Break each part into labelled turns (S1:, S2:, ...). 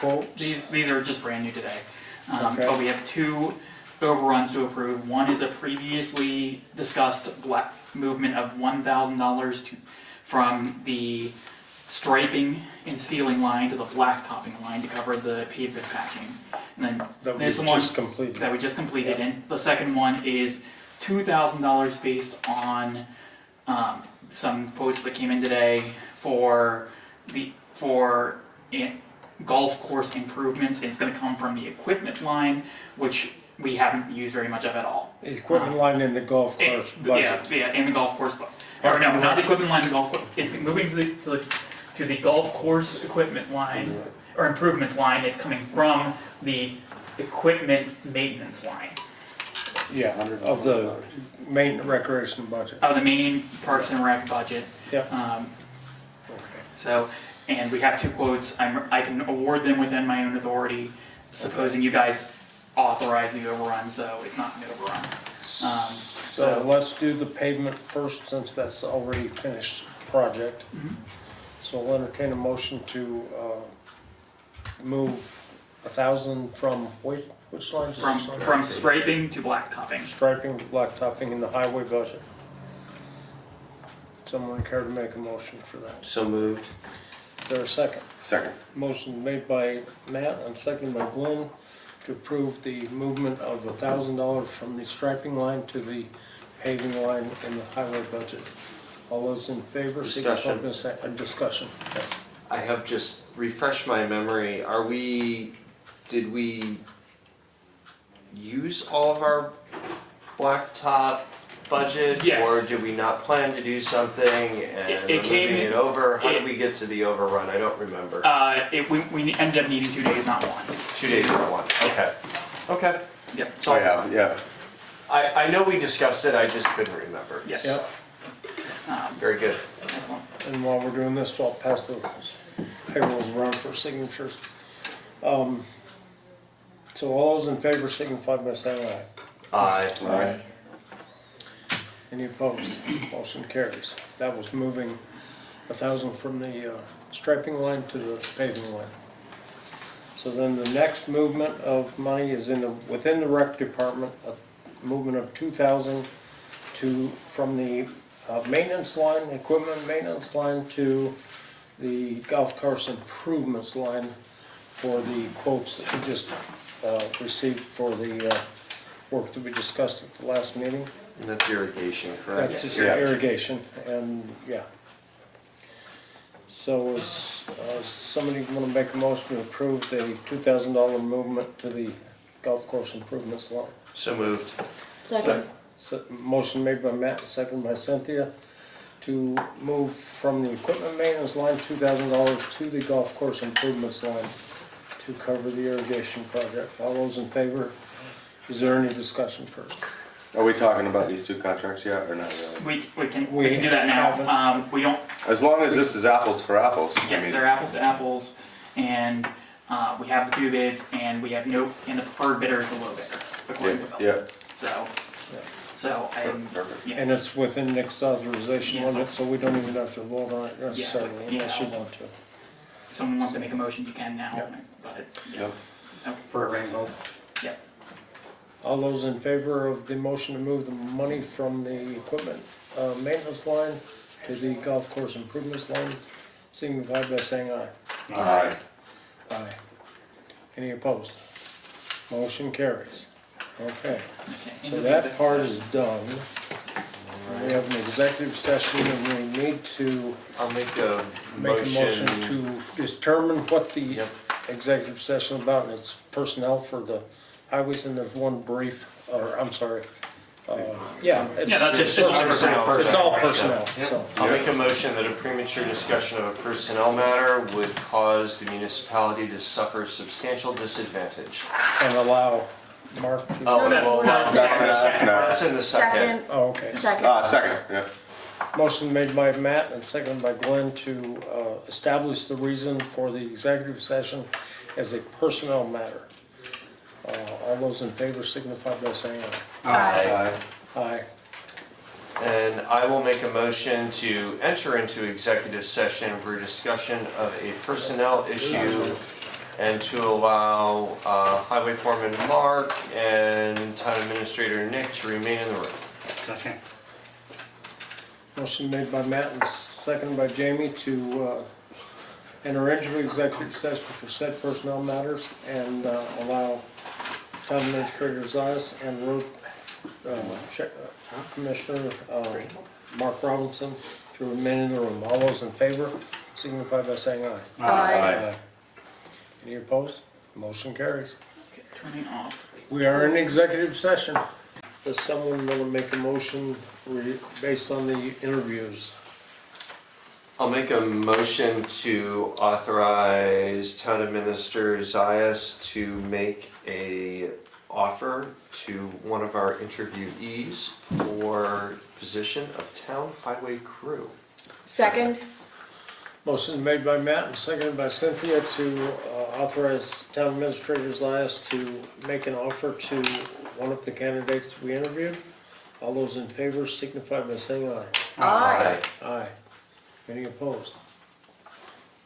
S1: quotes?
S2: These are just brand new today.
S1: Okay.
S2: But we have two overruns to approve. One is a previously discussed black movement of $1,000 from the striping and sealing line to the blacktopping line to cover the pavement patching. And then
S1: That we
S2: this one
S1: just completed.
S2: that we just completed, and the second one is $2,000 based on some quotes that came in today for golf course improvements. And it's going to come from the equipment line, which we haven't used very much of at all.
S1: The equipment line in the golf course budget.
S2: Yeah, in the golf course, or no, not the equipment line. The golf course. It's moving to the golf course equipment line or improvements line. It's coming from the equipment maintenance line.
S1: Yeah, of the main recreation budget.
S2: Of the main Parks and Rec budget.
S1: Yeah.
S2: Okay. So, and we have two quotes. I can award them within my own authority, supposing you guys authorize the overrun, so it's not an overrun.
S1: So let's do the pavement first, since that's already finished project.
S2: Mm-hmm.
S1: So I'll entertain a motion to move 1,000 from which line?
S2: From striping to blacktopping.
S1: Striping, blacktopping in the highway budget. Someone care to make a motion for that?
S3: So moved.
S1: Is there a second?
S3: Second.
S1: Motion made by Matt and seconded by Glenn to approve the movement of $1,000 from the striping line to the paving line in the highway budget. All those in favor?
S3: Discussion.
S1: Discussion. Yes.
S3: I have just refreshed my memory. Did we use all of our blacktop budget?
S2: Yes.
S3: Or did we not plan to do something and
S2: It came
S3: moving
S2: in-
S3: it over? How did we get to the overrun? I don't remember.
S2: We ended up needing 2 days, not one.
S3: 2 days or one. Okay. Okay.
S2: Yep.
S3: So
S4: yeah.
S3: I know we discussed it, I just couldn't remember.
S2: Yes.
S1: Yep.
S3: Very good.
S2: Excellent.
S1: And while we're doing this, I'll pass the payrolls around for signatures. So all those in favor signify by saying aye.
S3: Aye.
S1: Any opposed? Motion carries. That was moving 1,000 from the striping line to the paving line. So then the next movement of money is within the rec department, a movement of 2,000 from the maintenance line, equipment maintenance line, to the golf course improvements line for the quotes that we just received for the work that we discussed at the last meeting.
S3: And that's irrigation, correct?
S1: That's just
S4: Yeah.
S1: irrigation, and yeah. So is somebody want to make a motion to approve the $2,000 movement to the golf course improvements line?
S3: So moved.
S5: Second.
S1: So, motion made by Matt, second by Cynthia, to move from the equipment maintenance line $2,000 to the golf course improvements line to cover the irrigation project. All those in favor? Is there any discussion first?
S4: Are we talking about these two contracts yet, or not really?
S2: We can do that now. We don't.
S4: As long as this is apples for apples.
S2: Yes, they're apples to apples, and we have the 2 bids, and we have and the preferred bidder is the low bidder, according to Bill.
S4: Yeah.
S2: So
S4: Perfect.
S2: yeah.
S1: And it's within Nick's authorization
S2: Yes.
S1: limit, so we don't even have to vote on it necessarily unless you
S2: yeah.
S1: want to.
S2: If someone wants to make a motion, you can now.
S1: Yep.
S2: But yeah.
S4: Yep.
S2: Okay.
S6: For a rainbow.
S2: Yep.
S1: All those in favor of the motion to move the money from the equipment maintenance line to the golf course improvements line, signify by saying aye.
S4: Aye.
S1: Aye. Any opposed? Motion carries. Okay,
S2: Okay.
S1: so that part is done. We have an executive session and we need to
S3: I'll make a
S1: make a motion to determine what the
S3: Yep.
S1: executive session is about, and it's personnel for the highways, and there's one brief, or I'm sorry, yeah.
S2: Yeah, that's just personnel.
S1: It's all personnel,
S3: Yep.
S1: so.
S3: I'll make a motion that a premature discussion of a personnel matter would cause the municipality to suffer substantial disadvantage.
S1: And allow Mark to.
S3: Oh,
S5: that's
S3: well,
S5: not-
S3: that's in the second.
S5: Second.
S1: Oh, okay.
S5: Second.
S4: Second, yeah.
S1: Motion made by Matt and seconded by Glenn to establish the reason for the executive session as a personnel matter. All those in favor signify by saying
S5: Aye.
S4: Aye.
S1: aye. Aye.
S3: And I will make a motion to enter into executive session for discussion of a personnel issue and to allow Highway Foreman Mark and Town Administrator Nick to remain in the room.
S6: Second.
S1: Motion made by Matt and seconded by Jamie to enter into executive session for said personnel matters and allow Town Administrator Zayas and Road Commissioner Mark Robinson to remain in the room. All those in favor signify by saying aye.
S5: Aye.
S1: Any opposed? Motion carries.
S2: Okay, turning off.
S1: We are in executive session. Does someone want to make a motion based on the interviews?
S3: I'll make a motion to authorize Town Administrator Zayas to make a offer to one of our interviewees for position of town highway crew.
S5: Second.
S1: Motion made by Matt and seconded by Cynthia to authorize Town Administrator Zayas to make an offer to one of the candidates we interviewed. All those in favor signify by saying aye.
S5: Aye.
S1: Aye. Any opposed?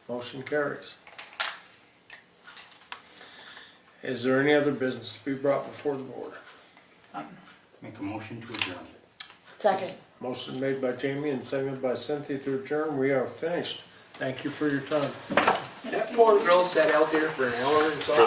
S1: Motion carries. Is there any other business to be brought before the board?
S6: Make a motion to adjourn.
S5: Second.
S1: Motion made by Jamie and seconded by Cynthia to adjourn. We are finished. Thank you for your time.
S7: That poor girl sat out there for an hour and something.